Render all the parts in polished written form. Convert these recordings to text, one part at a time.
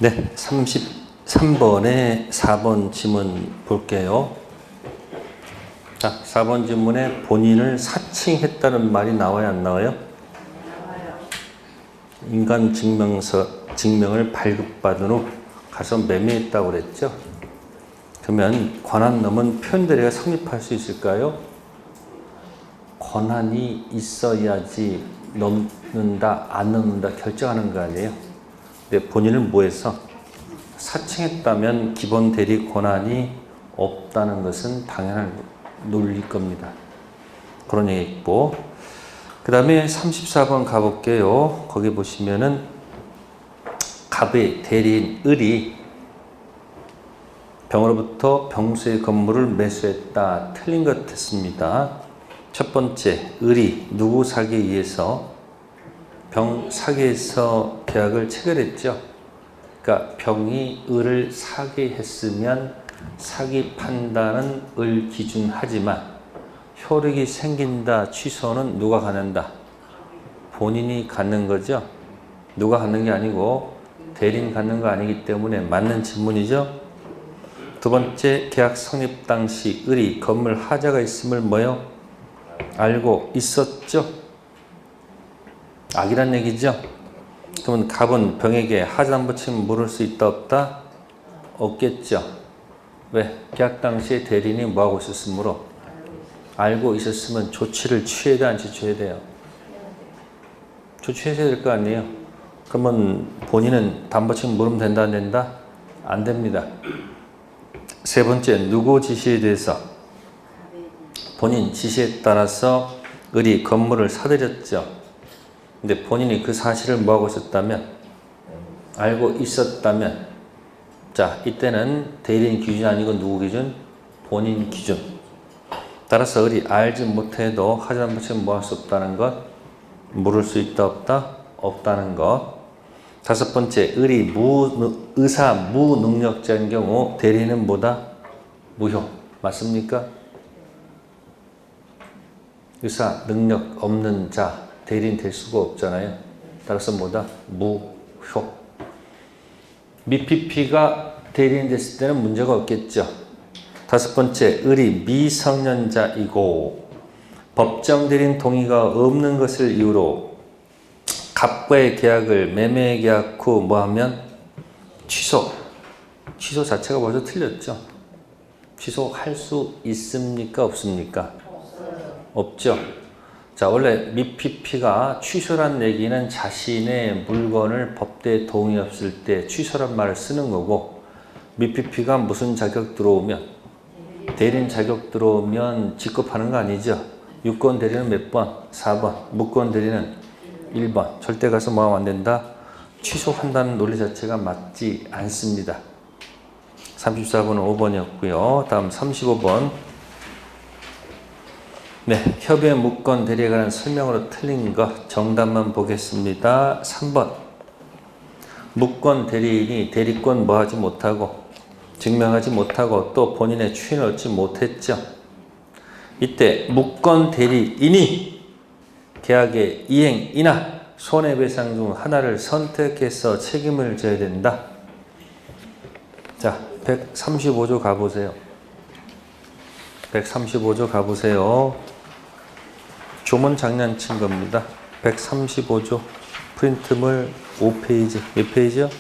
네, 33번에 4번 지문 볼게요. 자, 4번 지문에 본인을 사칭했다는 말이 나와요, 안 나와요? 나와요. 인간 증명을 발급받은 후 가서 매매했다고 그랬죠? 그러면 권한 넘은 표현대리가 성립할 수 있을까요? 권한이 있어야지 넘는다, 안 넘는다 결정하는 거 아니에요? 근데 본인을 뭐해서 사칭했다면 기본 대리 권한이 없다는 것은 당연한 논리일 겁니다. 그런 얘기 있고, 그 다음에 34번 가볼게요. 거기 보시면은 갑의 대리인 을이 병으로부터 병수의 건물을 매수했다. 틀린 것 같습니다. 첫 번째, 을이 누구 사기에 의해서 병 사기에서 계약을 체결했죠. 그러니까 병이 을을 사기했으면 사기 판단은 을 기준하지만 효력이 생긴다, 취소는 누가 갖는다? 본인이 갖는 거죠. 누가 갖는 게 아니고 대리인 갖는 거 아니기 때문에 맞는 질문이죠. 두 번째, 계약 성립 당시 을이 건물 하자가 있음을 뭐요? 알고 있었죠. 악이란 얘기죠. 그러면 갑은 병에게 하자 안 붙이면 물을 수 있다 없다? 없겠죠. 왜? 계약 당시에 대리인이 뭐하고 있었으므로? 알고 있었으면 조치를 취해야 돼, 안 취해야 돼요? 조치해야 될 거 아니에요? 그러면 본인은 담보 치면 물으면 된다, 안 된다? 안 됩니다. 세 번째, 누구 지시에 대해서? 본인 지시에 따라서 을이 건물을 사들였죠. 근데 본인이 그 사실을 뭐하고 있었다면? 알고 있었다면, 자, 이때는 대리인 기준이 아니고 누구 기준? 본인 기준. 따라서 을이 알지 못해도 하자 안 붙이면 뭐 할 수 없다는 것? 물을 수 있다 없다? 없다는 것. 다섯 번째, 을이 의사 무능력자인 경우 대리인은 뭐다? 무효. 맞습니까? 의사 능력 없는 자 대리인 될 수가 없잖아요. 따라서 뭐다? 무효. 미피피가 대리인 됐을 때는 문제가 없겠죠. 다섯 번째, 을이 미성년자이고 법정 대리인 동의가 없는 것을 이유로 갑과의 계약을 매매 계약 후 뭐하면 취소. 취소 자체가 벌써 틀렸죠. 취소할 수 있습니까? 없습니까? 없죠. 자, 원래 미피피가 취소란 얘기는 자신의 물건을 법대에 동의 없을 때 취소란 말을 쓰는 거고, 미피피가 무슨 자격 들어오면, 대리인 자격 들어오면 직급하는 거 아니죠. 유권 대리는 몇 번? 4번. 무권 대리는 1번. 절대 가서 뭐하면 안 된다? 취소한다는 논리 자체가 맞지 않습니다. 34번은 5번이었고요. 다음 35번. 네, 협의 무권 대리에 관한 설명으로 틀린 것 정답만 보겠습니다. 3번. 무권 대리인이 대리권 뭐하지 못하고 증명하지 못하고 또 본인의 추인을 얻지 못했죠. 이때 무권 대리인이 계약의 이행이나 손해배상 중 하나를 선택해서 책임을 져야 된다. 자, 135조 가보세요. 135조 가보세요. 조문 장난친 겁니다. 135조 프린트물 5페이지. 몇 페이지요?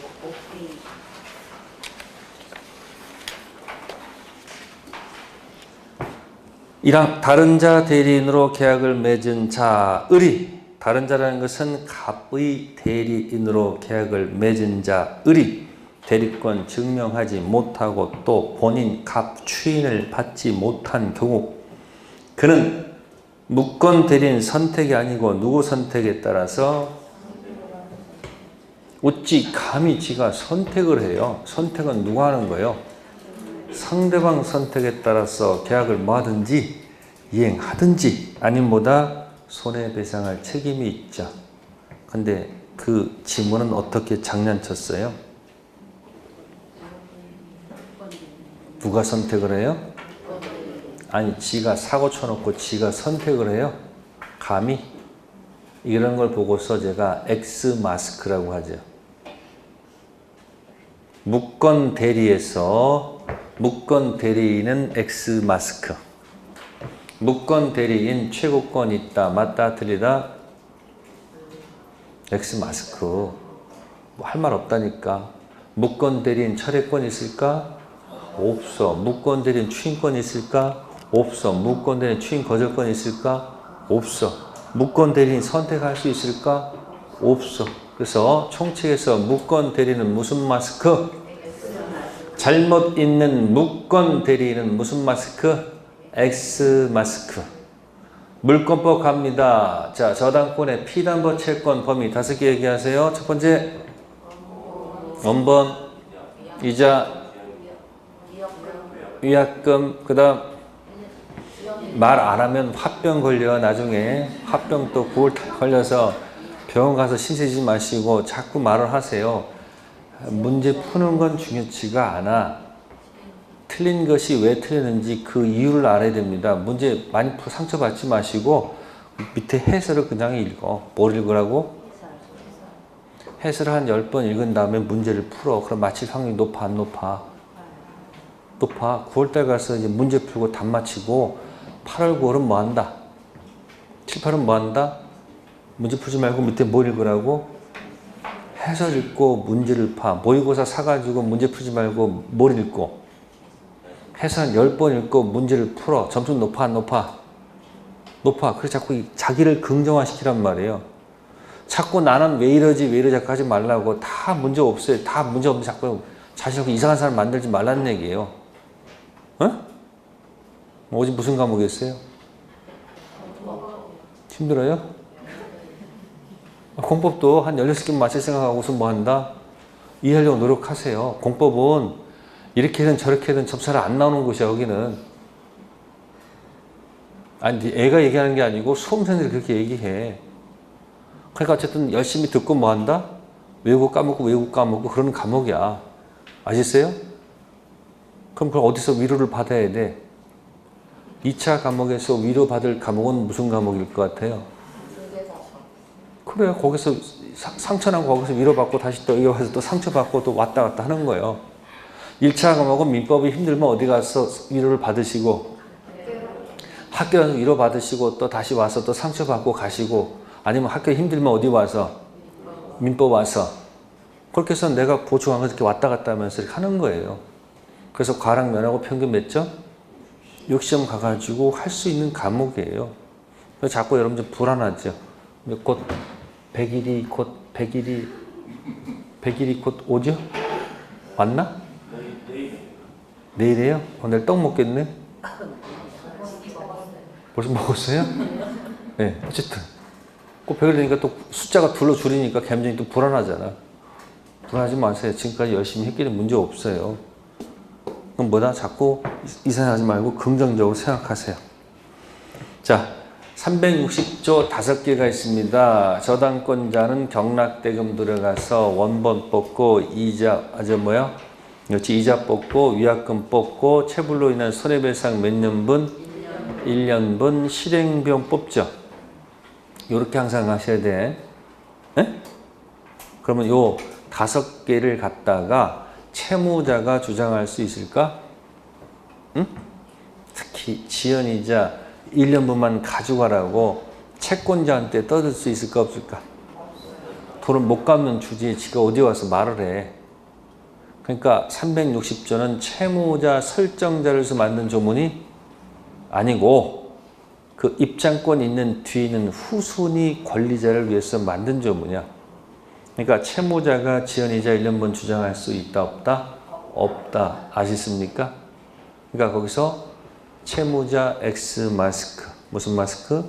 1항 다른 자 대리인으로 계약을 맺은 자 을이, 다른 자라는 것은 갑의 대리인으로 계약을 맺은 자 을이 대리권 증명하지 못하고 또 본인 갑 추인을 받지 못한 경우 그는 무권 대리인 선택이 아니고 누구 선택에 따라서 어찌 감히 지가 선택을 해요. 선택은 누가 하는 거예요? 상대방 선택에 따라서 계약을 뭐하든지 이행하든지 아니면 뭐다? 손해배상할 책임이 있죠. 근데 그 지문은 어떻게 장난쳤어요? 누가 선택을 해요? 아니, 지가 사고 쳐놓고 지가 선택을 해요? 감히? 이런 걸 보고서 제가 X 마스크라고 하죠. 무권 대리에서 무권 대리인은 X 마스크. 무권 대리인 최고권 있다. 맞다 틀리다. X 마스크. 뭐 할 말 없다니까. 무권 대리인 철회권 있을까? 없어. 무권 대리인 추인권 있을까? 없어. 무권 대리인 추인 거절권 있을까? 없어. 무권 대리인 선택할 수 있을까? 없어. 그래서 총칙에서 무권 대리인은 무슨 마스크? 잘못 있는 무권 대리인은 무슨 마스크? X 마스크. 물권법 갑니다. 자, 저당권의 피담보 채권 범위 5개 얘기하세요. 첫 번째, 원본, 이자, 위약금, 그 다음 말 안 하면 화병 걸려. 나중에 화병 또 9월 걸려서 병원 가서 신세지 마시고 자꾸 말을 하세요. 문제 푸는 건 중요치가 않아. 틀린 것이 왜 틀렸는지 그 이유를 알아야 됩니다. 문제 많이 상처받지 마시고 밑에 해설을 그냥 읽어. 뭘 읽으라고? 해설을 한 10번 읽은 다음에 문제를 풀어. 그럼 맞힐 확률이 높아, 안 높아? 높아. 9월달 가서 이제 문제 풀고 답 맞히고 8월, 9월은 뭐 한다? 7, 8은 뭐 한다? 문제 풀지 말고 밑에 뭘 읽으라고? 해설 읽고 문제를 파. 모의고사 사가지고 문제 풀지 말고 뭘 읽고? 해설 10번 읽고 문제를 풀어. 점수 높아, 안 높아? 높아. 그래서 자꾸 자기를 긍정화시키란 말이에요. 자꾸 나는 왜 이러지 왜 이러지 하지 말라고. 다 문제 없어요. 다 문제 없는데 자꾸 자신을 이상한 사람 만들지 말라는 얘기예요. 어? 어제 무슨 과목이었어요? 힘들어요? 공법도 한 16개 맞힐 생각하고서 뭐 한다? 이해하려고 노력하세요. 공법은 이렇게든 저렇게든 점수를 안 나오는 곳이야. 여기는. 아니 애가 얘기하는 게 아니고 수험생들이 그렇게 얘기해. 그러니까 어쨌든 열심히 듣고 뭐 한다? 외우고 까먹고 그러는 과목이야. 아시겠어요? 그럼 그걸 어디서 위로를 받아야 돼? 2차 과목에서 위로받을 과목은 무슨 과목일 것 같아요? 그래, 거기서 상처나고 거기서 위로받고 다시 또 여기 와서 또 상처받고 또 왔다 갔다 하는 거예요. 1차 과목은 민법이 힘들면 어디 가서 위로를 받으시고 학교에서 위로받으시고 또 다시 와서 또 상처받고 가시고 아니면 학교 힘들면 어디 와서 민법 와서 그렇게 해서 내가 보충하면서 이렇게 왔다 갔다 하면서 이렇게 하는 거예요. 그래서 과락 면하고 평균 몇 점? 6시험 가가지고 할 수 있는 과목이에요. 그래서 자꾸 여러분 좀 불안하죠. 곧 100일이 곧 100일이 곧 오죠? 왔나? 내일이에요? 오늘 떡 먹겠네? 벌써 먹었어요? 네, 어쨌든 꼭 100일 되니까 또 숫자가 둘로 줄이니까 감정이 또 불안하잖아. 불안하지 마세요. 지금까지 열심히 했기 때문에 문제 없어요. 그럼 뭐다? 자꾸 이상하지 말고 긍정적으로 생각하세요. 자, 360조 5개가 있습니다. 저당권자는 경락대금 들어가서 원본 뽑고 이자, 이자 뽑고 위약금 뽑고 체불로 인한 손해배상 몇 년분? 1년분 실행비용 뽑죠. 이렇게 항상 하셔야 돼. 네? 그러면 요 5개를 갖다가 채무자가 주장할 수 있을까? 응? 특히 지연이자 1년분만 가져가라고 채권자한테 떠들 수 있을까 없을까? 돈을 못 갚는 주제에 지가 어디 와서 말을 해. 그러니까 360조는 채무자 설정자로서 만든 조문이 아니고 그 입장권 있는 뒤에 있는 후순위 권리자를 위해서 만든 조문이야. 그러니까 채무자가 지연이자 1년분 주장할 수 있다 없다? 없다. 아시습니까? 그러니까 거기서 채무자 X 마스크. 무슨 마스크?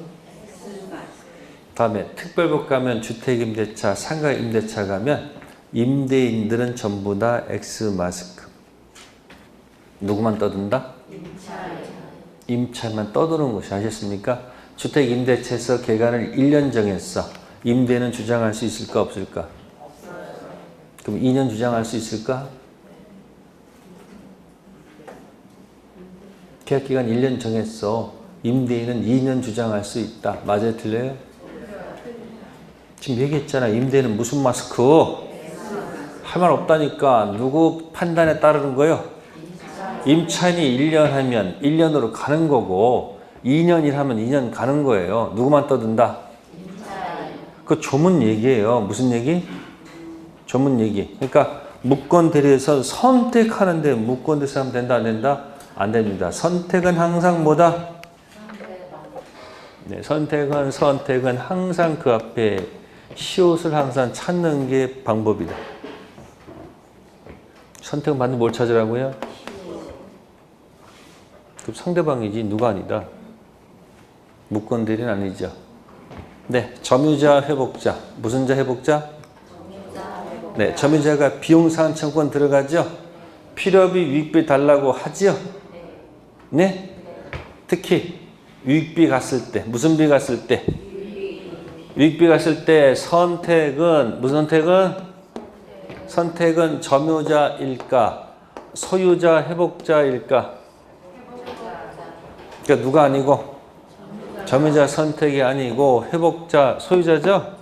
다음에 특별법 가면 주택임대차, 상가임대차 가면 임대인들은 전부 다 X 마스크. 누구만 떠든다? 임차만 떠드는 것이 아셨습니까? 주택임대차에서 기간을 1년 정했어. 임대는 주장할 수 있을까 없을까? 그럼 2년 주장할 수 있을까? 계약기간 1년 정했어. 임대인은 2년 주장할 수 있다. 맞아요? 틀려요? 지금 얘기했잖아. 임대인은 무슨 마스크? 할 말 없다니까. 누구 판단에 따르는 거예요? 임차인이 1년 하면 1년으로 가는 거고 2년 일하면 2년 가는 거예요. 누구만 떠든다? 그 조문 얘기예요. 무슨 얘기? 조문 얘기. 그러니까 무권 대리에서 선택하는데 무권 대리에서 하면 된다 안 된다? 안 됩니다. 선택은 항상 뭐다? 네, 선택은 항상 그 앞에 시옷을 항상 찾는 게 방법이다. 선택은 반드시 뭘 찾으라고요? 그럼 상대방이지 누가 아니다. 무권 대리는 아니죠. 네, 점유자 회복자. 무슨 자 회복자? 네, 점유자가 비용상환청권 들어가죠. 필요비 유익비 달라고 하죠. 네, 특히 유익비 갔을 때 무슨 비 갔을 때? 유익비 갔을 때 선택은 무슨 선택은? 선택은 점유자일까? 소유자 회복자일까? 그러니까 누가 아니고? 점유자 선택이 아니고 회복자 소유자죠?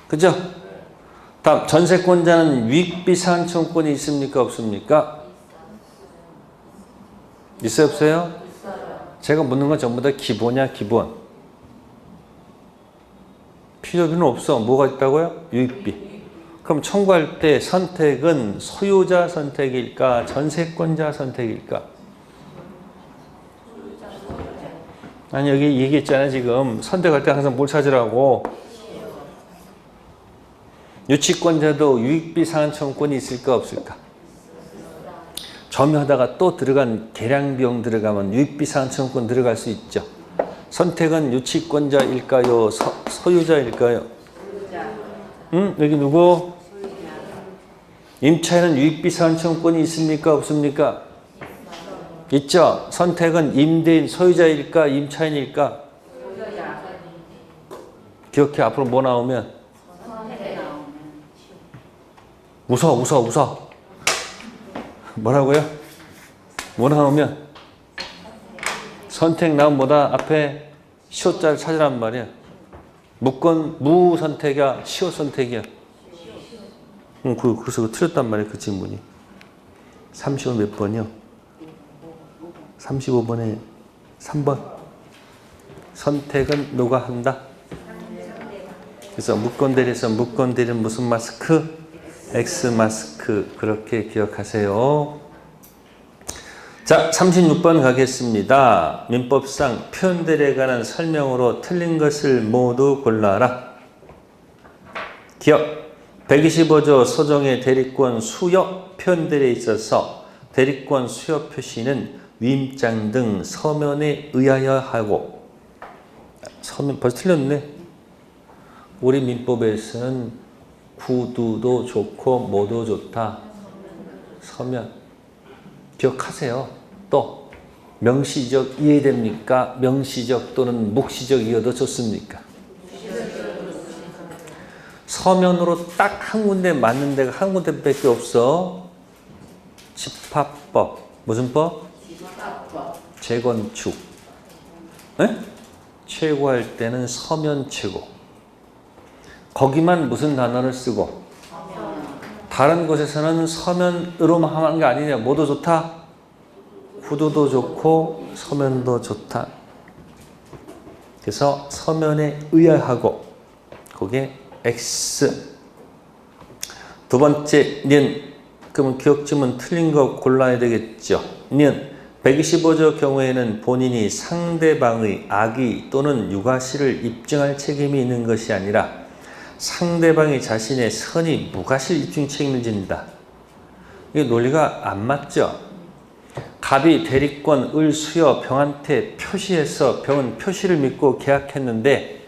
그죠? 다음 전세권자는 유익비 상환청권이 있습니까? 없습니까? 있어요? 없어요? 제가 묻는 건 전부 다 기본이야. 기본. 필요비는 없어. 뭐가 있다고요? 유익비. 그럼 청구할 때 선택은 소유자 선택일까? 전세권자 선택일까? 아니 여기 얘기했잖아요. 지금 선택할 때 항상 뭘 찾으라고? 유치권자도 유익비 상환청권이 있을까 없을까? 점유하다가 또 들어간 계량비용 들어가면 유익비 상환청권 들어갈 수 있죠. 선택은 유치권자일까요? 소유자일까요? 응? 여기 누구? 임차인은 유익비 상환청권이 있습니까? 없습니까? 있죠. 선택은 임대인 소유자일까? 임차인일까? 기억해. 앞으로 뭐 나오면? 웃어. 뭐라고요? 뭐 나오면? 선택 나오면 뭐다? 앞에 시옷자를 찾으란 말이야. 무선택이야? 시옷 선택이야? 그래서 틀렸단 말이야. 그 질문이. 35 몇 번이요? 35번에 3번. 선택은 누가 한다? 그래서 무권대리는 무슨 마스크? X 마스크. 그렇게 기억하세요. 자, 36번 가겠습니다. 민법상 표현들에 관한 설명으로 틀린 것을 모두 골라라. 기억. 125조 소정의 대리권 수여 표현들에 있어서 대리권 수여 표시는 위임장 등 서면에 의하여 하고, 서면 벌써 틀렸네. 우리 민법에서는 구두도 좋고 뭐도 좋다. 서면. 기억하세요. 또 명시적 이해됩니까? 명시적 또는 묵시적 이해도 좋습니까? 서면으로 딱 한 군데 맞는 데가 한 군데밖에 없어. 집합법. 무슨 법? 재건축. 네? 최고할 때는 서면 최고. 거기만 무슨 단어를 쓰고? 다른 곳에서는 서면으로만 하는 게 아니냐. 뭐도 좋다? 구두도 좋고 서면도 좋다. 그래서 서면에 의하고 그게 X. 두 번째 는. 그러면 기억주문 틀린 거 골라야 되겠죠. 는. 125조 경우에는 본인이 상대방의 악의 또는 유가시를 입증할 책임이 있는 것이 아니라 상대방이 자신의 선의 무가실 입증 책임을 진다. 이게 논리가 안 맞죠. 갑이 대리권 을 수여 병한테 표시해서 병은 표시를 믿고 계약했는데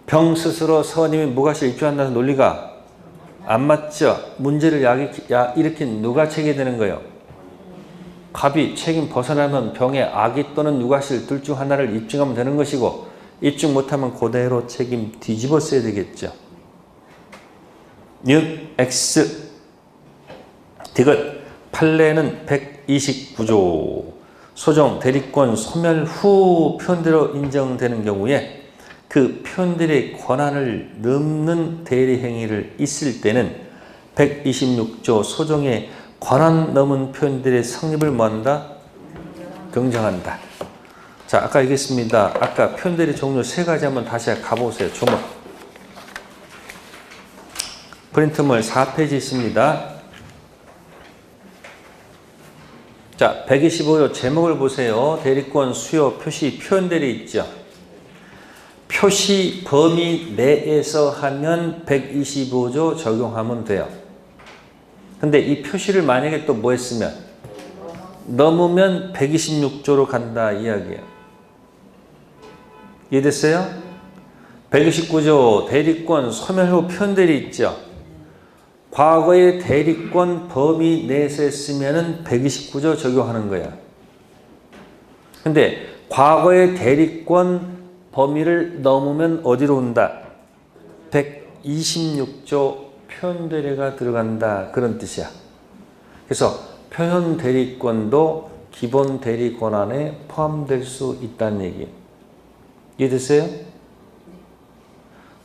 병 스스로 서님이 무가실 입증한다는 논리가 안 맞죠. 문제를 일으킨 누가 책임이 되는 거예요? 갑이 책임 벗어나면 병의 악의 또는 유가실 둘 중 하나를 입증하면 되는 것이고, 입증 못하면 그대로 책임 뒤집어 써야 되겠죠. X. 디귿. 판례는 129조. 소정 대리권 소멸 후 표현대로 인정되는 경우에 그 표현들의 권한을 넘는 대리 행위를 있을 때는 126조 소정의 권한 넘은 표현들의 성립을 뭐한다? 긍정한다. 자, 아까 얘기했습니다. 아까 표현들의 종류 세 가지 한번 다시 가보세요. 조목. 프린트물 4페이지 있습니다. 자, 125조 제목을 보세요. 대리권, 수요, 표시, 표현들이 있죠. 표시 범위 내에서 하면 125조 적용하면 돼요. 근데 이 표시를 만약에 또 뭐 했으면 넘으면 126조로 간다 이야기예요. 이해됐어요? 129조 대리권 소멸 후 표현들이 있죠. 과거의 대리권 범위 내에서 했으면 129조 적용하는 거야. 근데 과거의 대리권 범위를 넘으면 어디로 온다? 126조 표현대리가 들어간다. 그런 뜻이야. 그래서 표현대리권도 기본 대리권 안에 포함될 수 있다는 얘기예요. 이해됐어요?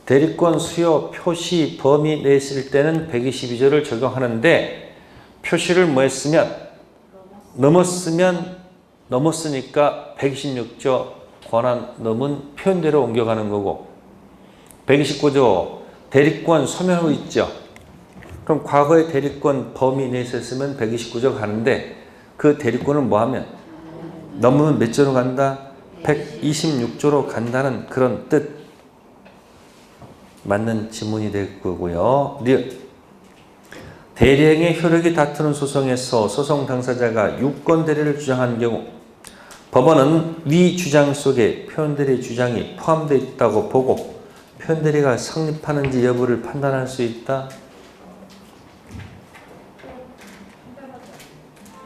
대리권 수요 표시 범위 내에 있을 때는 122조를 적용하는데 표시를 뭐 했으면 넘었으니까 126조 권한 넘은 표현대로 옮겨가는 거고 129조 대리권 소멸 후 있죠. 그럼 과거의 대리권 범위 내에 있었으면 129조 가는데 그 대리권을 뭐 하면 넘으면 몇 조로 간다? 126조로 간다는 그런 뜻. 맞는 지문이 될 거고요. 대리행의 효력이 다투는 소송에서 소송 당사자가 유권 대리를 주장한 경우 법원은 위 주장 속에 표현대리 주장이 포함되어 있다고 보고 표현대리가 성립하는지 여부를 판단할 수 있다.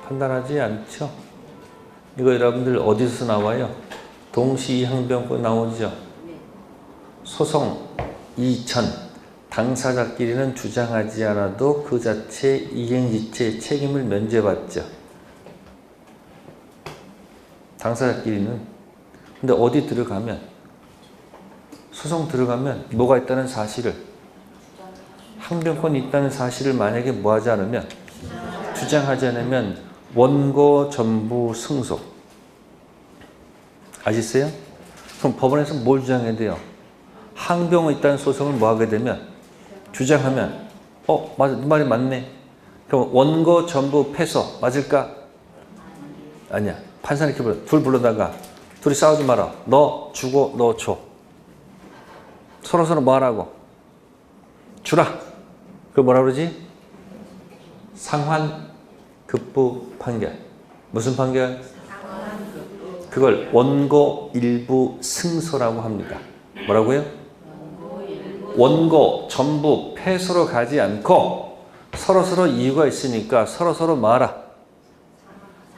판단하지 않죠. 이거 여러분들 어디서 나와요? 동시항변권 나오죠. 소송 이전 당사자끼리는 주장하지 않아도 그 자체 이행지체의 책임을 면제받죠. 당사자끼리는. 근데 어디 들어가면 소송 들어가면 뭐가 있다는 사실을 항변권이 있다는 사실을 만약에 뭐하지 않으면 주장하지 않으면 원고 전부 승소. 아시겠어요? 그럼 법원에서 뭘 주장해야 돼요? 항변이 있다는 소송을 뭐 하게 되면 주장하면 맞아, 네 말이 맞네. 그럼 원고 전부 패소 맞을까? 아니야. 판사는 이렇게 불러. 둘 불러다가 둘이 싸우지 마라. 너 주고 너 줘. 서로 뭐 하라고? 주라. 그걸 뭐라 그러지? 상환급부 판결. 무슨 판결? 그걸 원고 일부 승소라고 합니다. 뭐라고요? 원고 전부 패소로 가지 않고 서로 이유가 있으니까 서로 뭐하라?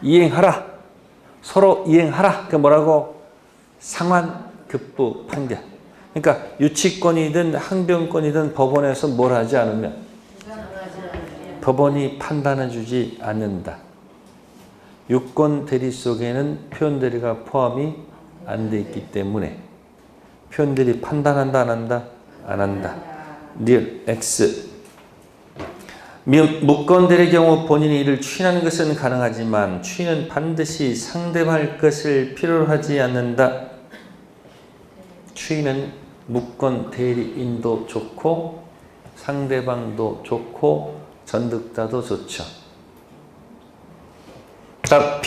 이행하라. 서로 이행하라. 그게 뭐라고? 상환급부 판결. 그러니까 유치권이든 항변권이든 법원에서 뭘 하지 않으면 법원이 판단해 주지 않는다. 유권 대리 속에는 표현 대리가 포함이 안 돼 있기 때문에 표현 대리 판단한다 안 한다? 안 한다. 리을 X. 무권 대리의 경우 본인이 이를 추인하는 것은 가능하지만 추인은 반드시 상대방할 것을 필요로 하지 않는다. 추인은 무권 대리인도 좋고 상대방도 좋고 전득자도 좋죠. 답.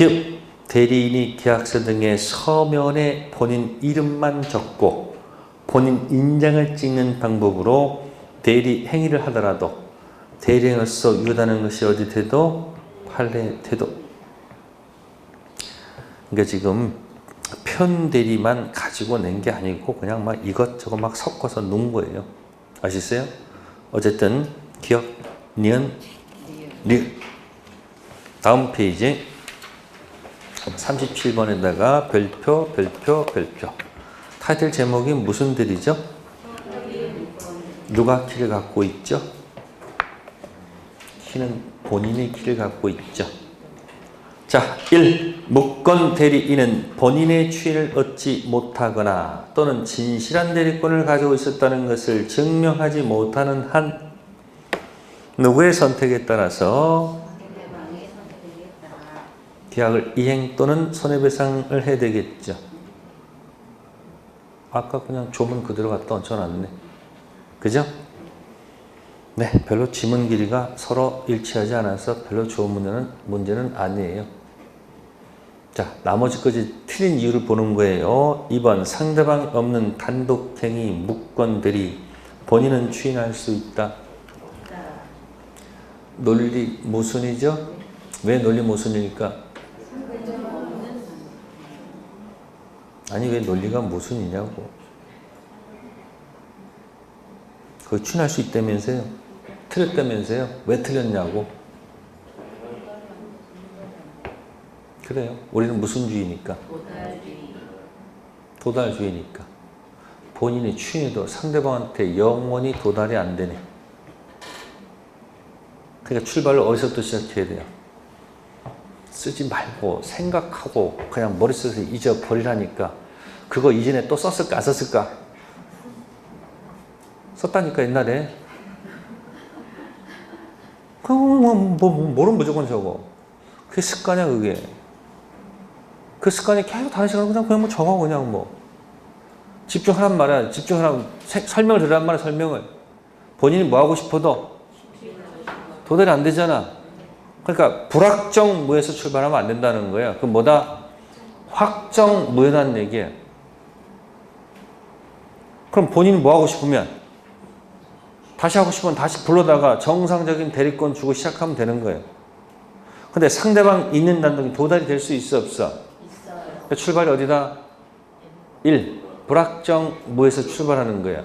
대리인이 계약서 등의 서면에 본인 이름만 적고 본인 인장을 찍는 방법으로 대리 행위를 하더라도 대리행으로서 유효하는 것이 어디 태도? 판례 태도. 그러니까 지금 편대리만 가지고 낸 게 아니고 그냥 막 이것저것 막 섞어서 놓은 거예요. 아시겠어요? 어쨌든 기억, 니은, 리을. 다음 페이지 37번에다가 별표. 타이틀 제목이 무슨 대리죠? 누가 키를 갖고 있죠? 키는 본인의 키를 갖고 있죠. 자, 1. 무권 대리인은 본인의 추인을 얻지 못하거나 또는 진실한 대리권을 가지고 있었다는 것을 증명하지 못하는 한 누구의 선택에 따라서 상대방의 선택에 따라 계약을 이행 또는 손해배상을 해야 되겠죠. 아까 그냥 조문 그대로 갖다 얹혀놨네. 그죠? 네, 별로 지문 길이가 서로 일치하지 않아서 별로 좋은 문제는 아니에요. 자, 나머지까지 틀린 이유를 보는 거예요. 2번, 상대방이 없는 단독행위 무건대리 본인은 추인할 수 있다. 논리 모순이죠? 왜 논리 모순일까? 아니, 왜 논리가 모순이냐고. 그거 추인할 수 있다면서요? 틀렸다면서요? 왜 틀렸냐고. 그래요. 우리는 무슨 주의니까? 도달주의니까. 본인이 추인해도 상대방한테 영원히 도달이 안 되네. 그러니까 출발을 어디서부터 시작해야 돼요? 쓰지 말고 생각하고 그냥 머릿속에서 잊어버리라니까. 그거 이전에 또 썼을까 안 썼을까? 썼다니까 옛날에. 뭐는 무조건 적어. 그게 습관이야 그게. 그 습관이 계속 다른 시간에 그냥 뭐 적어 그냥 뭐. 집중하란 말이야. 집중하란 설명을 들으란 말이야 설명을. 본인이 뭐 하고 싶어도 도달이 안 되잖아. 그러니까 불확정 무에서 출발하면 안 된다는 거예요. 그럼 뭐다? 확정 무에라는 얘기예요. 그럼 본인이 뭐 하고 싶으면 다시 하고 싶으면 다시 불러다가 정상적인 대리권 주고 시작하면 되는 거예요. 근데 상대방 있는 단독이 도달이 될 수 있어 없어? 있어요. 출발이 어디다? 1. 불확정 무에서 출발하는 거야.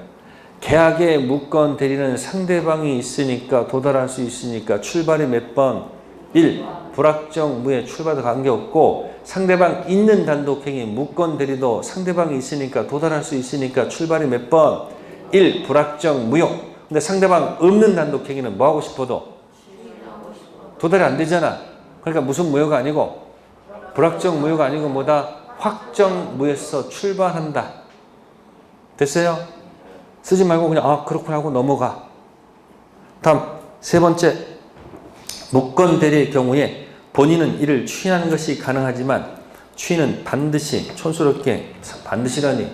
계약의 무건 대리는 상대방이 있으니까 도달할 수 있으니까 출발이 몇 번? 1. 불확정 무에 출발도 관계없고 상대방 있는 단독행위 무건 대리도 상대방이 있으니까 도달할 수 있으니까 출발이 몇 번? 1. 불확정 무효. 근데 상대방 없는 단독행위는 뭐 하고 싶어도 도달이 안 되잖아. 그러니까 무슨 무효가 아니고 불확정 무효가 아니고 뭐다? 확정 무에서 출발한다. 됐어요? 쓰지 말고 그냥 아 그렇구나 하고 넘어가. 다음 세 번째, 무건 대리의 경우에 본인은 이를 추인하는 것이 가능하지만 추인은 반드시 촌스럽게 반드시라니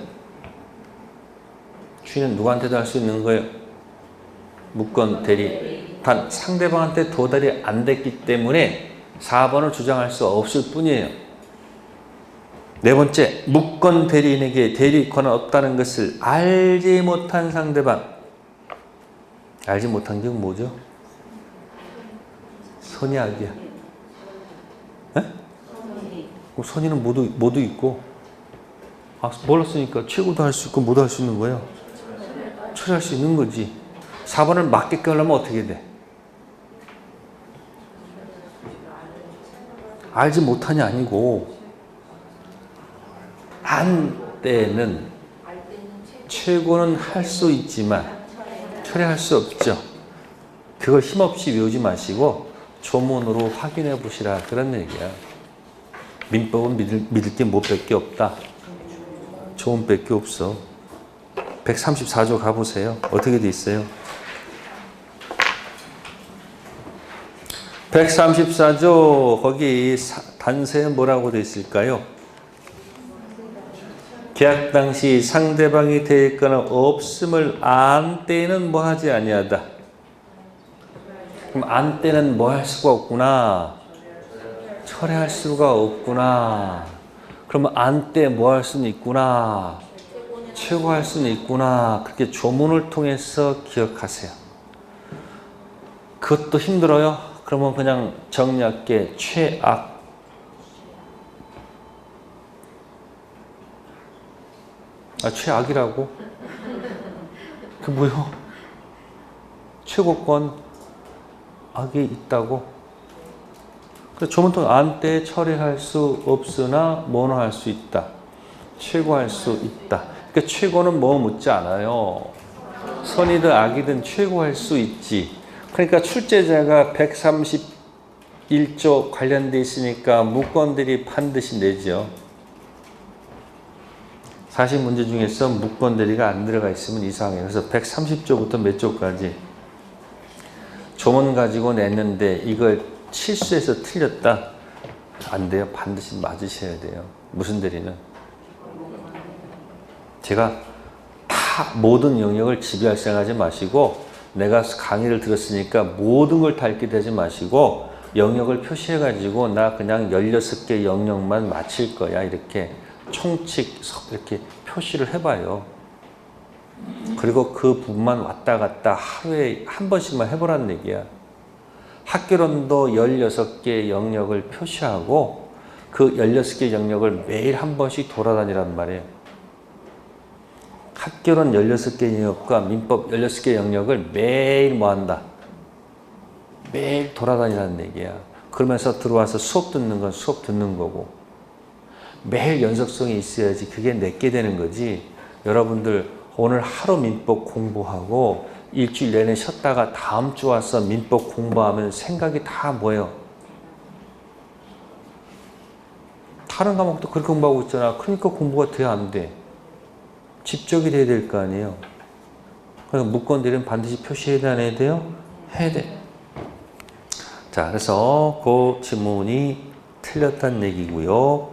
추인은 누구한테도 할 수 있는 거예요? 무건 대리. 단 상대방한테 도달이 안 됐기 때문에 4번을 주장할 수 없을 뿐이에요. 네 번째, 무건 대리인에게 대리권은 없다는 것을 알지 못한 상대방. 알지 못한 게 뭐죠? 선의 악이야. 에? 선의는 모두 있고, 아, 몰랐으니까 최고도 할 수 있고 모두 할 수 있는 거예요. 처리할 수 있는 거지. 4번을 맞게끔 하려면 어떻게 돼? 알지 못하냐 아니고 안 때는 최고는 할 수 있지만 처리할 수 없죠. 그걸 힘없이 외우지 마시고 조문으로 확인해 보시라 그런 얘기야. 민법은 믿을 게 뭐 밖에 없다. 조문 밖에 없어. 134조 가보세요. 어떻게 돼 있어요? 134조 거기 단서에 뭐라고 돼 있을까요? 계약 당시 상대방이 대리권은 없음을 안 때는 뭐 하지 아니하다. 그럼 안 때는 뭐 할 수가 없구나. 철회할 수가 없구나. 그러면 안 때 뭐 할 수는 있구나. 최고할 수는 있구나. 그렇게 조문을 통해서 기억하세요. 그것도 힘들어요? 그러면 그냥 정리할게. 최악. 아, 최악이라고? 그 뭐요? 최고권 악이 있다고? 그래서 조문통 안때 처리할 수 없으나 뭐는 할 수 있다. 최고할 수 있다. 그러니까 최고는 뭐 묻지 않아요. 선이든 악이든 최고할 수 있지. 그러니까 출제자가 131조 관련돼 있으니까 무건들이 반드시 내죠. 사실 문제 중에서 무건 대리가 안 들어가 있으면 이상해요. 그래서 130조부터 몇 조까지 조문 가지고 냈는데 이걸 실수해서 틀렸다. 안 돼요. 반드시 맞으셔야 돼요. 무슨 대리는? 제가 다 모든 영역을 지배할 생각하지 마시고 내가 강의를 들었으니까 모든 걸 다 읽게 되지 마시고 영역을 표시해 가지고 나 그냥 16개 영역만 맞힐 거야. 이렇게 총칙 이렇게 표시를 해봐요. 그리고 그 부분만 왔다 갔다 하루에 한 번씩만 해보라는 얘기야. 학교론도 16개 영역을 표시하고 그 16개 영역을 매일 한 번씩 돌아다니란 말이에요. 학교론 16개 영역과 민법 16개 영역을 매일 뭐 한다? 매일 돌아다니라는 얘기야. 그러면서 들어와서 수업 듣는 건 수업 듣는 거고 매일 연속성이 있어야지 그게 내게 되는 거지. 여러분들 오늘 하루 민법 공부하고 일주일 내내 쉬었다가 다음 주 와서 민법 공부하면 생각이 다 뭐예요? 다른 과목도 그렇게 공부하고 있잖아. 그러니까 공부가 돼야 안 돼. 집적이 돼야 될 거 아니에요. 그래서 무건들은 반드시 표시해야 돼, 안 해야 돼요? 해야 돼. 자, 그래서 그 지문이 틀렸다는 얘기고요.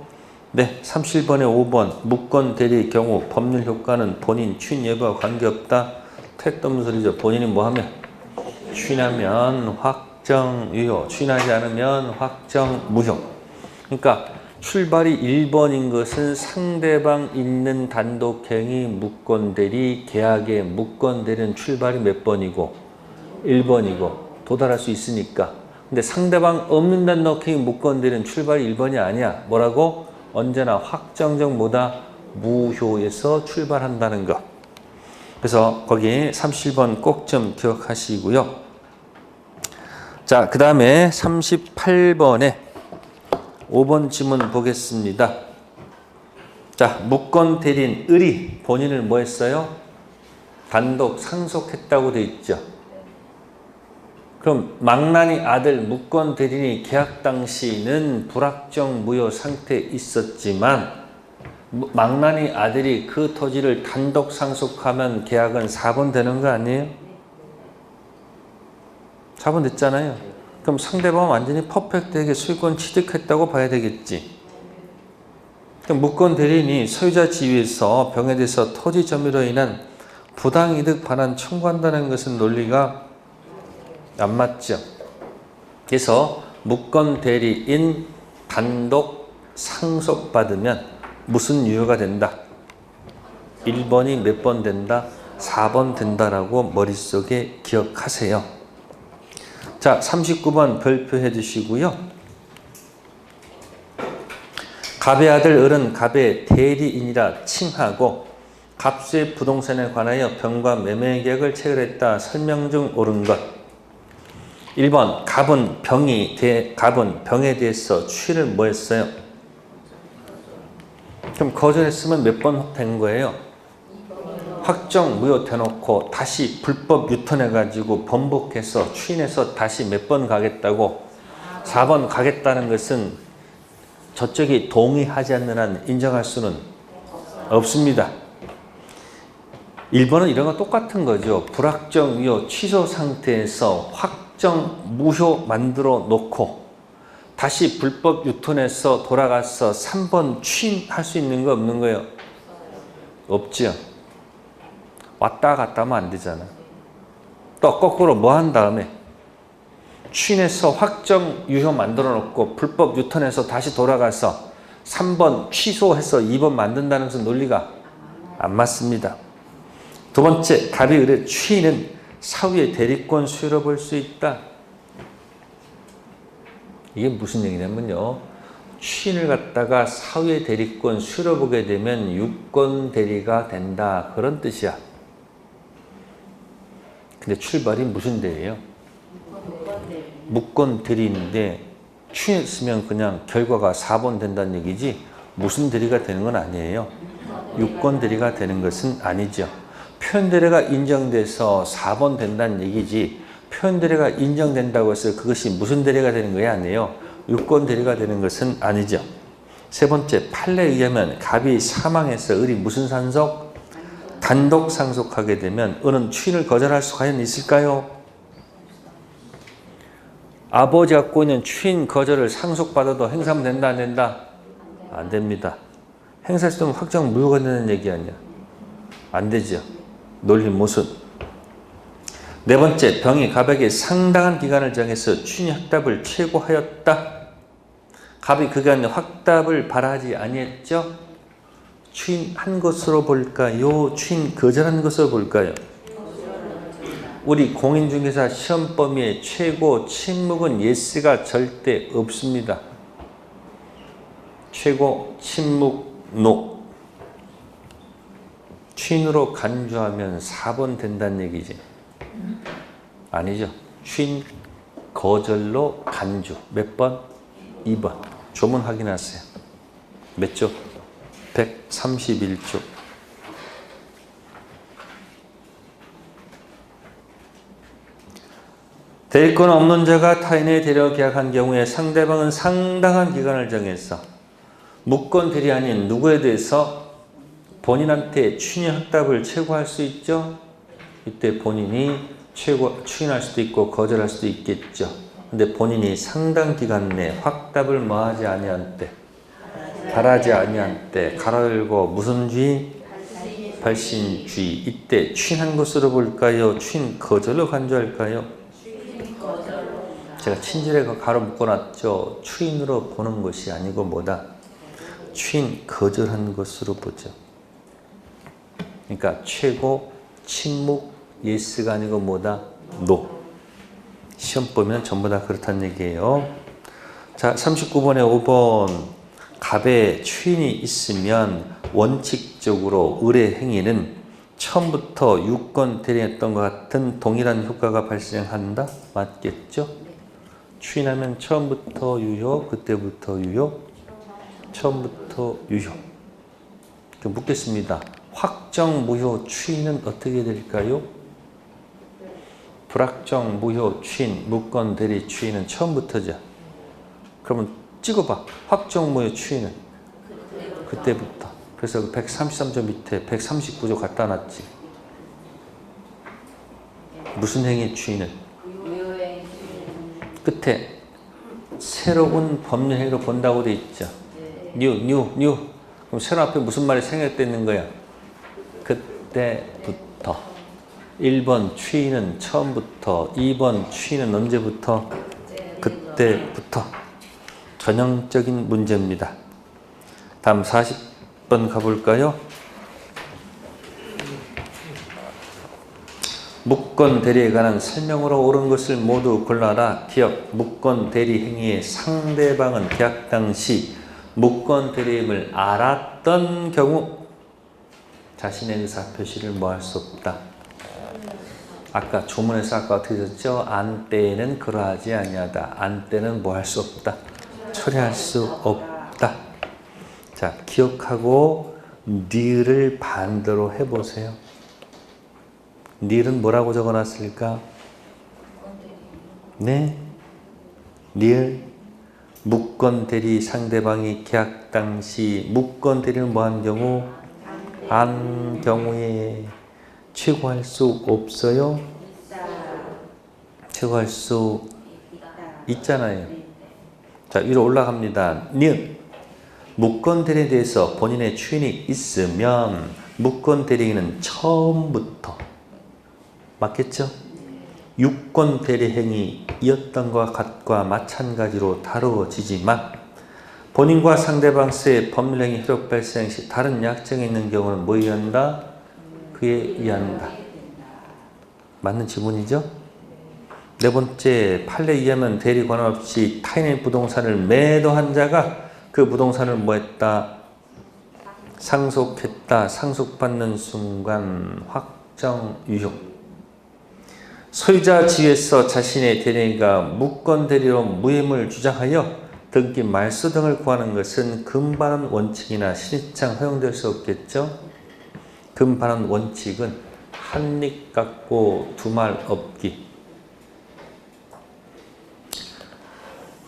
네, 37번에 5번 무건 대리의 경우 법률 효과는 본인 추인 여부와 관계없다. 택도 소리죠. 본인이 뭐 하면? 추인하면 확정 유효, 추인하지 않으면 확정 무효. 그러니까 출발이 1번인 것은 상대방 있는 단독행위 무건 대리, 계약의 무건 대리는 출발이 몇 번이고? 1번이고 도달할 수 있으니까. 근데 상대방 없는 단독행위 무건 대리는 출발이 1번이 아니야. 뭐라고? 언제나 확정적 뭐다? 무효에서 출발한다는 것. 그래서 거기 37번 꼭 좀 기억하시고요. 자, 그 다음에 38번에 5번 지문 보겠습니다. 자, 무건 대리인 을이 본인을 뭐 했어요? 단독 상속했다고 돼 있죠. 그럼 망나니 아들 무건 대리인이 계약 당시는 불확정 무효 상태에 있었지만 망나니 아들이 그 토지를 단독 상속하면 계약은 4번 되는 거 아니에요? 4번 됐잖아요. 그럼 상대방은 완전히 퍼펙트하게 소유권 취득했다고 봐야 되겠지. 그럼 무건 대리인이 소유자 지위에서 병해돼서 토지 점유로 인한 부당이득 반환 청구한다는 것은 논리가 안 맞죠. 그래서 무건 대리인 단독 상속받으면 무슨 유효가 된다? 1번이 몇 번 된다? 4번 된다라고 머릿속에 기억하세요. 자, 39번 별표해 주시고요. 갑의 아들 을은 갑의 대리인이라 칭하고 갑수의 부동산에 관하여 병과 매매 계약을 체결했다. 설명 중 옳은 것. 1번 갑은 병에 대해서 추인을 뭐 했어요? 그럼 거절했으면 몇 번 된 거예요? 확정 무효 대놓고 다시 불법 유턴해가지고 번복해서 추인해서 다시 몇 번 가겠다고? 4번 가겠다는 것은 저쪽이 동의하지 않는 한 인정할 수는 없습니다. 1번은 이런 거 똑같은 거죠. 불확정 무효 취소 상태에서 확정 무효 만들어 놓고 다시 불법 유턴해서 돌아가서 3번 추인할 수 있는 거 없는 거예요? 없죠. 왔다 갔다 하면 안 되잖아. 또 거꾸로 뭐 한 다음에 추인해서 확정 유효 만들어 놓고 불법 유턴해서 다시 돌아가서 3번 취소해서 2번 만든다는 것은 논리가 안 맞습니다. 두 번째, 갑이 을의 추인은 사후에 대리권 수요로 볼 수 있다. 이게 무슨 얘기냐면요. 추인을 갖다가 사후에 대리권 수요로 보게 되면 유권 대리가 된다. 그런 뜻이야. 근데 출발이 무슨 대리예요? 무권 대리인데 추인했으면 그냥 결과가 4번 된다는 얘기지 무슨 대리가 되는 건 아니에요. 유권 대리가 되는 것은 아니죠. 표현 대리가 인정돼서 4번 된다는 얘기지 표현 대리가 인정된다고 해서 그것이 무슨 대리가 되는 거야? 아니에요. 유권 대리가 되는 것은 아니죠. 세 번째, 판례에 의하면 갑이 사망해서 을이 무슨 상속? 단독 상속하게 되면 을은 추인을 거절할 수 과연 있을까요? 아버지가 갖고 있는 추인 거절을 상속받아도 행사하면 된다 안 된다? 안 됩니다. 행사할 수 없으면 확정 무효가 되는 얘기 아니야. 안 되죠. 논리 모순. 네 번째, 병이 갑에게 상당한 기간을 정해서 추인이 확답을 최고하였다. 갑이 그간 확답을 바라지 아니했죠? 추인한 것으로 볼까요? 추인 거절한 것으로 볼까요? 우리 공인중개사 시험 범위의 최고 침묵은 예스가 절대 없습니다. 최고 침묵 노. 추인으로 간주하면 4번 된다는 얘기지. 아니죠. 추인 거절로 간주. 몇 번? 2번. 조문 확인하세요. 몇 조? 131조. 대리권 없는 자가 타인의 대리와 계약한 경우에 상대방은 상당한 기간을 정해서 무권 대리 아닌 누구에 대해서 본인한테 추인 확답을 최고할 수 있죠. 이때 본인이 추인할 수도 있고 거절할 수도 있겠죠. 근데 본인이 상당 기간 내 확답을 뭐하지 아니한 때, 바라지 아니한 때, 가로 열고 무슨 주의? 발신주의. 이때 추인한 것으로 볼까요? 추인 거절로 간주할까요? 제가 친절하게 가로 묶어놨죠. 추인으로 보는 것이 아니고 뭐다? 추인 거절한 것으로 보죠. 그러니까 최고 침묵 예스가 아니고 뭐다? 노. 시험 보면 전부 다 그렇다는 얘기예요. 자, 39번에 5번. 갑에 추인이 있으면 원칙적으로 의뢰 행위는 처음부터 유권 대리했던 것 같은 동일한 효과가 발생한다? 맞겠죠? 추인하면 처음부터 유효, 그때부터 유효, 처음부터 유효. 좀 묻겠습니다. 확정 무효 추인은 어떻게 될까요? 불확정 무효 추인, 무권 대리 추인은 처음부터죠. 그러면 찍어봐. 확정 무효 추인은 그때부터. 그래서 그 133조 밑에 139조 갖다 놨지. 무슨 행위 추인은? 끝에 새로운 법률 행위로 본다고 돼 있죠. 뉴. 그럼 새로 앞에 무슨 말이 생략되는 거야? 그때부터. 1번 추인은 처음부터, 2번 추인은 언제부터? 그때부터. 전형적인 문제입니다. 다음 40번 가볼까요? 무권 대리에 관한 설명으로 옳은 것을 모두 골라라. 기억. 무권 대리 행위의 상대방은 계약 당시 무권 대리임을 알았던 경우 자신의 의사 표시를 뭐 할 수 없다. 아까 조문에서 아까 어떻게 했죠? 안 때에는 그러하지 아니하다. 안 때는 뭐 할 수 없다. 처리할 수 없다. 자, 기억하고 니을 반대로 해보세요. 니은 뭐라고 적어놨을까? 네, 니을 무권 대리 상대방이 계약 당시 무권 대리를 뭐한 경우? 한 경우에 최고할 수 없어요? 최고할 수 있잖아요. 자, 위로 올라갑니다. 니은 무권 대리에 대해서 본인의 추인이 있으면 무권 대리인은 처음부터 맞겠죠? 유권 대리 행위였던 것과 마찬가지로 다루어지지만 본인과 상대방 사이의 법률 행위 효력 발생 시 다른 약정이 있는 경우는 뭐에 의한다? 그에 의한다. 맞는 지문이죠? 네 번째, 판례에 의하면 대리 권한 없이 타인의 부동산을 매도한 자가 그 부동산을 뭐했다? 상속했다. 상속받는 순간 확정 유효. 소유자 지위에서 자신의 대리인과 무권 대리로 무임을 주장하여 등기 말소 등을 구하는 것은 금반환 원칙이나 신입장 허용될 수 없겠죠. 금반환 원칙은 한입 갖고 두 말 없기.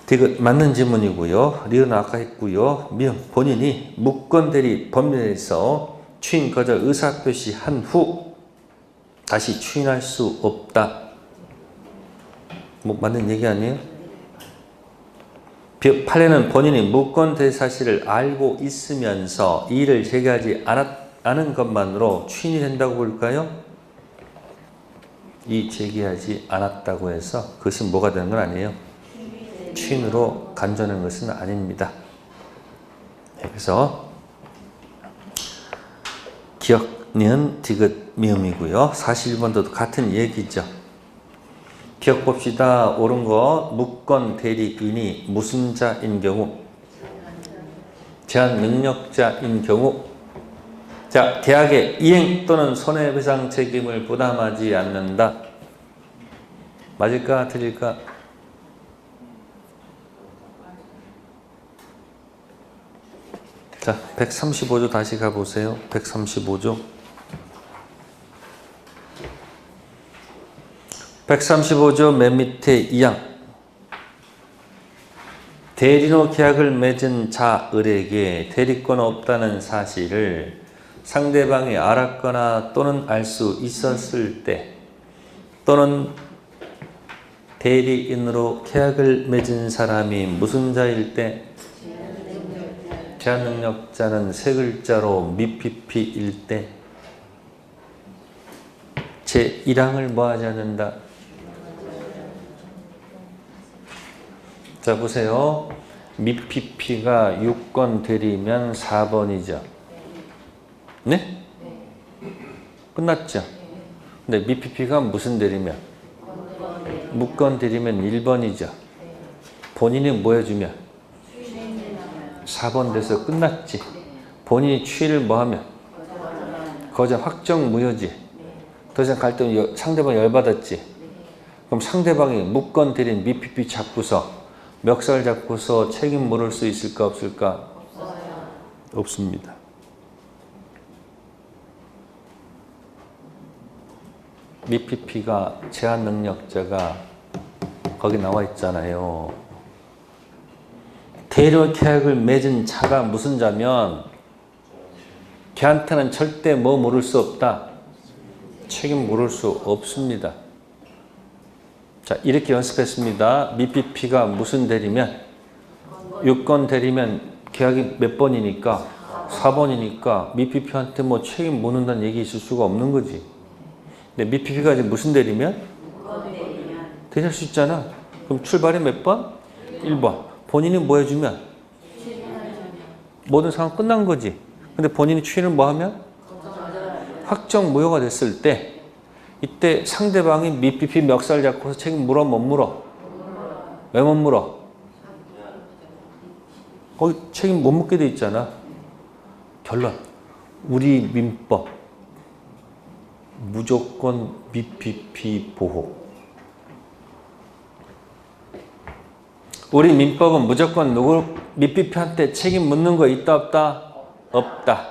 디귿 맞는 지문이고요. 리은 아까 했고요. 미음 본인이 무권 대리 법률에서 추인 거절 의사표시한 후 다시 추인할 수 없다. 뭐 맞는 얘기 아니에요? 판례는 본인이 무권 될 사실을 알고 있으면서 이의를 제기하지 않은 것만으로 추인이 된다고 볼까요? 이 제기하지 않았다고 해서 그것이 뭐가 되는 건 아니에요. 추인으로 간주하는 것은 아닙니다. 그래서 기억, 니은, 디귿, 미음이고요. 41번도 같은 얘기죠. 기억 봅시다. 옳은 거 무권 대리인이 무슨 자인 경우? 제한 능력자인 경우. 자, 계약의 이행 또는 손해배상 책임을 부담하지 않는다. 맞을까? 틀릴까? 자, 135조 다시 가보세요. 135조. 135조 맨 밑에 2항. 대리로 계약을 맺은 자을에게 대리권 없다는 사실을 상대방이 알았거나 또는 알 수 있었을 때 또는 대리인으로 계약을 맺은 사람이 무슨 자일 때? 제한 능력자는 세 글자로 미피피일 때 제1항을 뭐 하지 않는다? 자, 보세요. 미피피가 6권 대리면 4번이죠. 네? 끝났죠? 근데 미피피가 무슨 대리면? 무권 대리면 1번이죠. 본인이 뭐 해주면? 4번 돼서 끝났지. 본인이 추이를 뭐 하면? 거절 확정 무효지. 더 이상 갈 때 상대방이 열받았지. 그럼 상대방이 무권 대리인 미피피 잡고서 멱살 잡고서 책임 물을 수 있을까 없을까? 없습니다. 미피피가 제한 능력자가 거기 나와 있잖아요. 대리로 계약을 맺은 자가 무슨 자면 걔한테는 절대 뭐 물을 수 없다. 책임 물을 수 없습니다. 자, 이렇게 연습했습니다. 미피피가 무슨 대리면? 6권 대리면 계약이 몇 번이니까? 4번이니까 미피피한테 뭐 책임 묻는다는 얘기 있을 수가 없는 거지. 근데 미피피가 이제 무슨 대리면? 대리할 수 있잖아. 그럼 출발이 몇 번? 1번. 본인이 뭐 해주면? 모든 상황 끝난 거지. 근데 본인이 추인을 뭐 하면? 확정 무효가 됐을 때 이때 상대방이 미피피 멱살 잡고서 책임 물어 못 물어? 왜 못 물어? 거기 책임 못 묻게 돼 있잖아. 결론. 우리 민법 무조건 미피피 보호. 우리 민법은 무조건 누구 미피피한테 책임 묻는 거 있다 없다? 없다.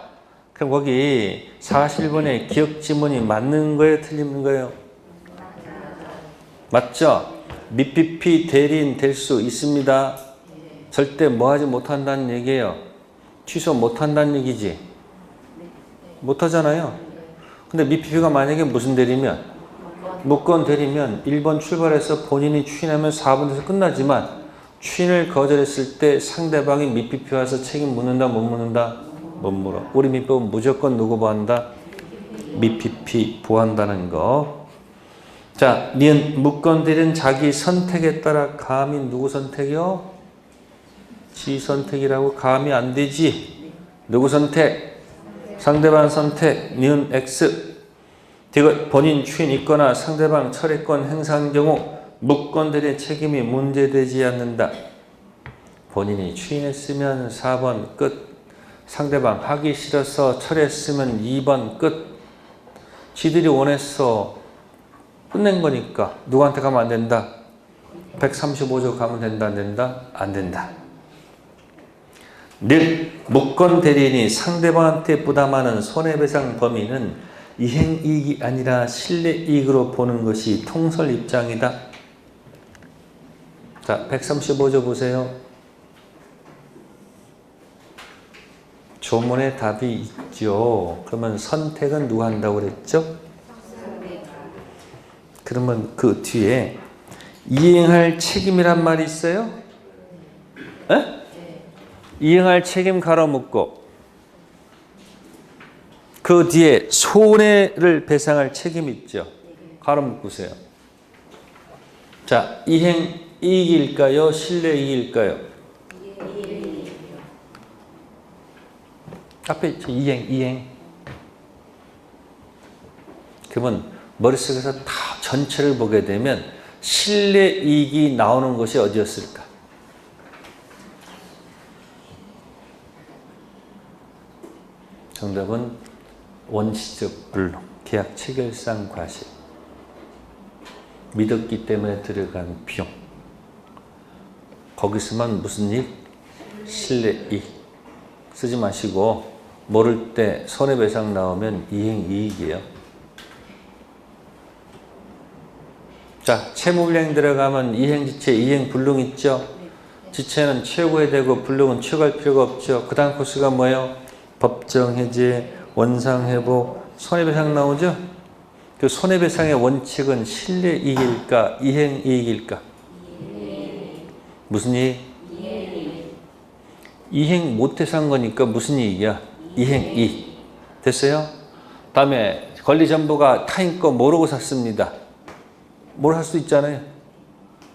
그럼 거기 41번에 기억 지문이 맞는 거예요? 틀리는 거예요? 맞죠? 미피피 대리인 될 수 있습니다. 절대 뭐 하지 못한다는 얘기예요. 취소 못한다는 얘기지. 못하잖아요. 근데 미피피가 만약에 무슨 대리면? 무권 대리면 1번 출발해서 본인이 추인하면 4번 돼서 끝나지만 추인을 거절했을 때 상대방이 미피피 와서 책임 묻는다 못 묻는다? 못 물어. 우리 민법은 무조건 누구 보한다? 미피피 보한다는 거. 자, 니은 무권 대리는 자기 선택에 따라 감히 누구 선택이요? 지 선택이라고 감히 안 되지. 누구 선택? 상대방 선택. 니은 X. 디귿 본인 추인 있거나 상대방 철회권 행사한 경우 무권 대리의 책임이 문제되지 않는다. 본인이 추인했으면 4번 끝. 상대방 하기 싫어서 철회했으면 2번 끝. 지들이 원해서 끝낸 거니까 누구한테 가면 안 된다? 135조 가면 된다 안 된다? 안 된다. 늘 무권 대리인이 상대방한테 부담하는 손해배상 범위는 이행이익이 아니라 실내이익으로 보는 것이 통설 입장이다. 자, 135조 보세요. 조문에 답이 있죠. 그러면 선택은 누가 한다고 그랬죠? 그러면 그 뒤에 이행할 책임이란 말이 있어요? 에? 이행할 책임 가로 묶고 그 뒤에 손해를 배상할 책임 있죠. 가로 묶으세요. 자, 이행 이익일까요? 실내 이익일까요? 앞에 있죠. 이행. 그러면 머릿속에서 다 전체를 보게 되면 실내 이익이 나오는 것이 어디였을까? 정답은 원시적 불능, 계약 체결상 과실. 믿었기 때문에 들어간 비용. 거기서만 무슨 일? 실내 이익. 쓰지 마시고 모를 때 손해배상 나오면 이행 이익이에요. 자, 채무불이행 들어가면 이행지체, 이행불능 있죠? 지체는 최고해야 되고 불능은 최고할 필요가 없죠. 그 다음 코스가 뭐예요? 법정해제, 원상회복, 손해배상 나오죠? 그 손해배상의 원칙은 실내이익일까, 이행이익일까? 무슨 이익? 이행 못해서 한 거니까 무슨 이익이야? 이행이익. 됐어요? 다음에 권리전부가 타인 거 모르고 샀습니다. 뭘 할 수 있잖아요.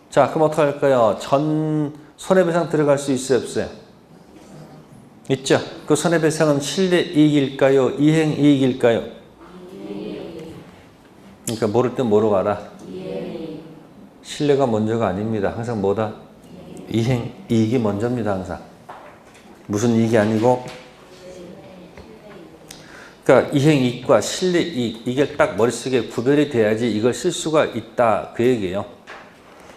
자, 그럼 어떻게 할까요? 전 손해배상 들어갈 수 있어요, 없어요? 있죠? 그 손해배상은 실내이익일까요? 이행이익일까요? 그러니까 모를 때 뭐로 가라? 실내가 먼저가 아닙니다. 항상 뭐다? 이행이익이 먼저입니다. 항상. 무슨 이익이 아니고? 그러니까 이행이익과 실내이익, 이게 딱 머릿속에 구별이 돼야지 이걸 쓸 수가 있다, 그 얘기예요.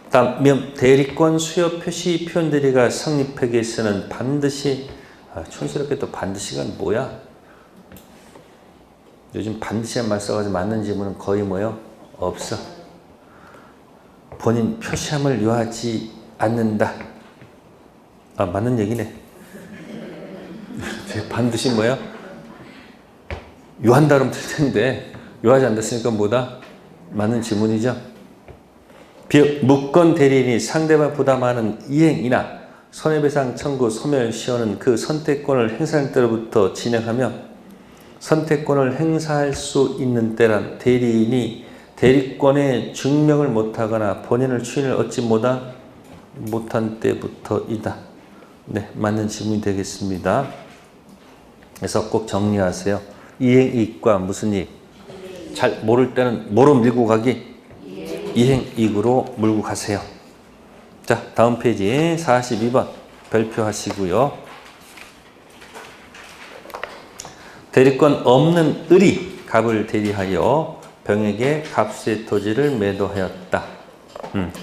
다음, 대리권 수요 표시 표현 대리가 성립하기 위해서는 반드시, 촌스럽게 또 반드시가 뭐야? 요즘 반드시란 말 써가지고 맞는 질문은 거의 뭐요? 없어. 본인 표시함을 요하지 않는다. 맞는 얘기네. 반드시 뭐야? 요한다 그러면 될 텐데 요하지 않았으니까 뭐다? 맞는 질문이죠. 비읍 무권 대리인이 상대방 부담하는 이행이나 손해배상 청구 소멸시효는 그 선택권을 행사할 때로부터 진행하며 선택권을 행사할 수 있는 때란 대리인이 대리권의 증명을 못하거나 본인을 추인을 얻지 못한 때부터이다. 네, 맞는 질문이 되겠습니다. 그래서 꼭 정리하세요. 이행이익과 무슨 이익? 잘 모를 때는 뭐로 밀고 가기? 이행이익으로 물고 가세요. 자, 다음 페이지 42번 별표하시고요. 대리권 없는 을이 갑을 대리하여 병에게 갑수의 토지를 매도하였다.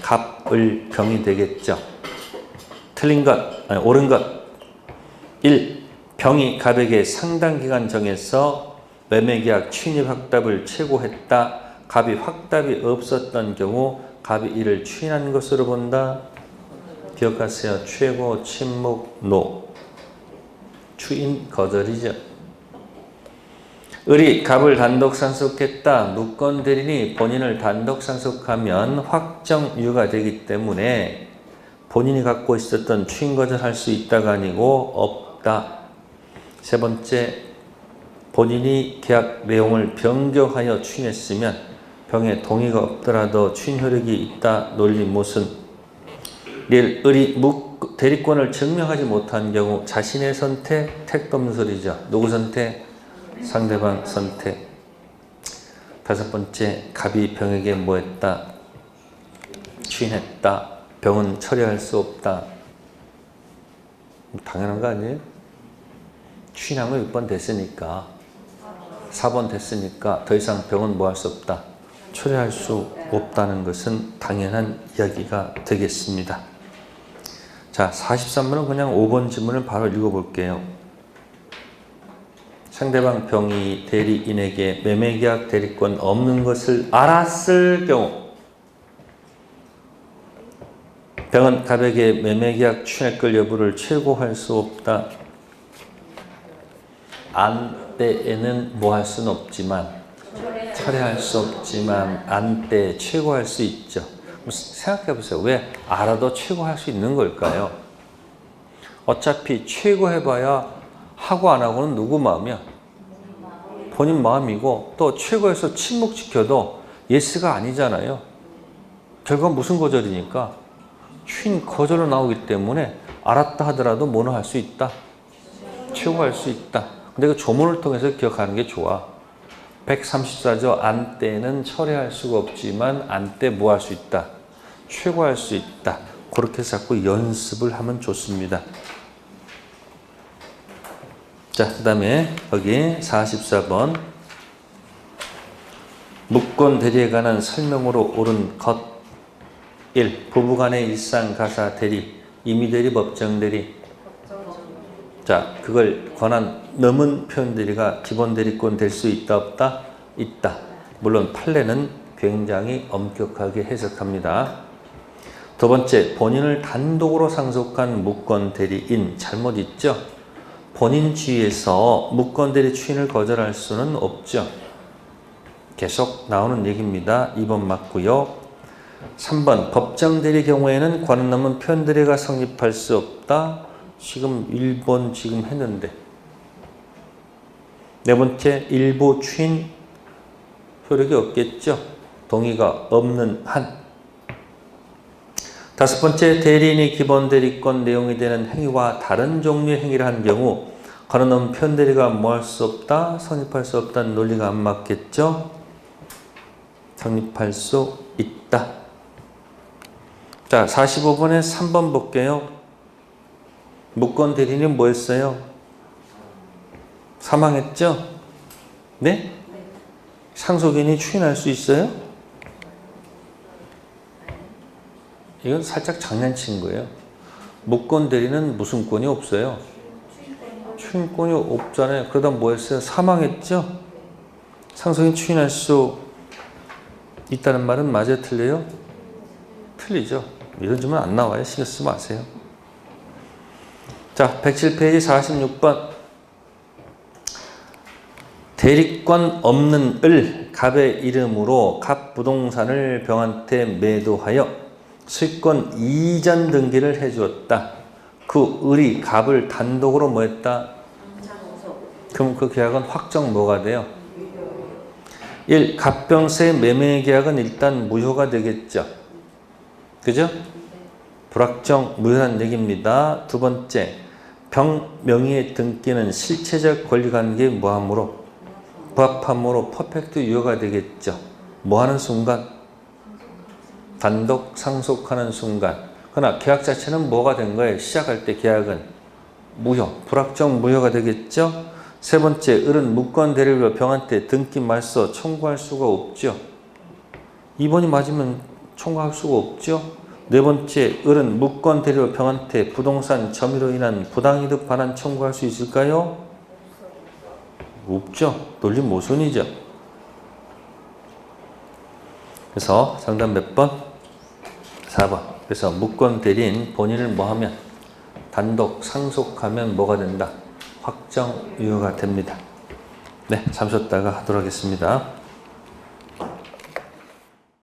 갑을 병이 되겠죠. 틀린 것, 아니, 옳은 것. 1. 병이 갑에게 상당 기간 정해서 매매계약 취인입 확답을 최고했다. 갑이 확답이 없었던 경우 갑이 이를 추인한 것으로 본다. 기억하세요. 최고, 침묵, 노. 추인 거절이죠. 을이 갑을 단독 상속했다. 무권 대리인이 본인을 단독 상속하면 확정유효가 되기 때문에 본인이 갖고 있었던 추인 거절할 수 있다가 아니고 없다. 세 번째, 본인이 계약 내용을 변경하여 추인했으면 병에 동의가 없더라도 추인 효력이 있다. 논리 무슨? 을이 대리권을 증명하지 못한 경우 자신의 선택, 택도 없는 소리죠. 누구 선택? 상대방 선택. 다섯 번째, 갑이 병에게 뭐 했다? 추인했다. 병은 처리할 수 없다. 당연한 거 아니에요? 추인한 거 6번 됐으니까 4번 됐으니까 더 이상 병은 뭐 할 수 없다. 처리할 수 없다는 것은 당연한 이야기가 되겠습니다. 자, 43번은 그냥 5번 질문을 바로 읽어볼게요. 상대방 병이 대리인에게 매매계약 대리권 없는 것을 알았을 경우 병은 갑에게 매매계약 추인할 걸 여부를 최고할 수 없다. 안 때에는 뭐 할 수는 없지만 철회할 수 없지만 안 때 최고할 수 있죠. 생각해 보세요. 왜 알아도 최고할 수 있는 걸까요? 어차피 최고 해봐야 하고 안 하고는 누구 마음이야? 본인 마음이고 또 최고에서 침묵시켜도 예스가 아니잖아요. 결과 무슨 거절이니까 추인 거절로 나오기 때문에 알았다 하더라도 뭐는 할 수 있다. 최고 할 수 있다. 근데 그 조문을 통해서 기억하는 게 좋아. 134조 안 때는 철회할 수가 없지만 안 때 뭐 할 수 있다. 최고할 수 있다. 그렇게 해서 자꾸 연습을 하면 좋습니다. 자, 그 다음에 여기 44번 묵건 대리에 관한 설명으로 옳은 것 1. 부부간의 일상 가사 대리, 임의 대리, 법정 대리. 자, 그걸 권한 넘은 표현 대리가 기본 대리권 될 수 있다 없다? 있다. 물론 판례는 굉장히 엄격하게 해석합니다. 두 번째, 본인을 단독으로 상속한 묵건 대리인 잘못 있죠? 본인 지위에서 묵건 대리 추인을 거절할 수는 없죠. 계속 나오는 얘기입니다. 2번 맞고요. 3번 법정 대리 경우에는 관원 넘은 표현 대리가 성립할 수 없다. 지금 1번 지금 했는데. 네 번째, 일부 추인 효력이 없겠죠. 동의가 없는 한. 다섯 번째, 대리인이 기본 대리권 내용이 되는 행위와 다른 종류의 행위를 한 경우 관원 넘은 표현 대리가 뭐 할 수 없다? 성립할 수 없다는 논리가 안 맞겠죠. 성립할 수 있다. 자, 45번에 3번 볼게요. 묵건 대리인이 뭐 했어요? 사망했죠? 네? 상속인이 추인할 수 있어요? 이건 살짝 장난친 거예요. 묵건 대리는 무슨 권이 없어요? 추인권이 없잖아요. 그러다 뭐 했어요? 사망했죠? 상속인 추인할 수 있다는 말은 맞아요? 틀려요? 틀리죠. 이런 질문 안 나와요. 신경 쓰지 마세요. 자, 107페이지 46번. 대리권 없는 을 갑의 이름으로 갑 부동산을 병한테 매도하여 수익권 이전 등기를 해주었다. 그 을이 갑을 단독으로 뭐 했다? 그럼 그 계약은 확정 뭐가 돼요? 1. 갑병세 매매 계약은 일단 무효가 되겠죠. 그죠? 불확정 무효란 얘기입니다. 두 번째, 병 명의의 등기는 실체적 권리관계에 뭐함으로? 부합함으로 퍼펙트 유효가 되겠죠. 뭐 하는 순간? 단독 상속하는 순간. 그러나 계약 자체는 뭐가 된 거예요? 시작할 때 계약은 무효, 불확정 무효가 되겠죠. 세 번째, 을은 묵건 대리로 병한테 등기 말소 청구할 수가 없죠. 2번이 맞으면 청구할 수가 없죠. 네 번째, 을은 묵건 대리로 병한테 부동산 점유로 인한 부당이득 반환 청구할 수 있을까요? 없죠. 논리 모순이죠. 그래서 정답 몇 번? 4번. 그래서 묵건 대리인 본인을 뭐 하면? 단독 상속하면 뭐가 된다? 확정 유효가 됩니다. 네, 잠 쉬었다가 하도록 하겠습니다.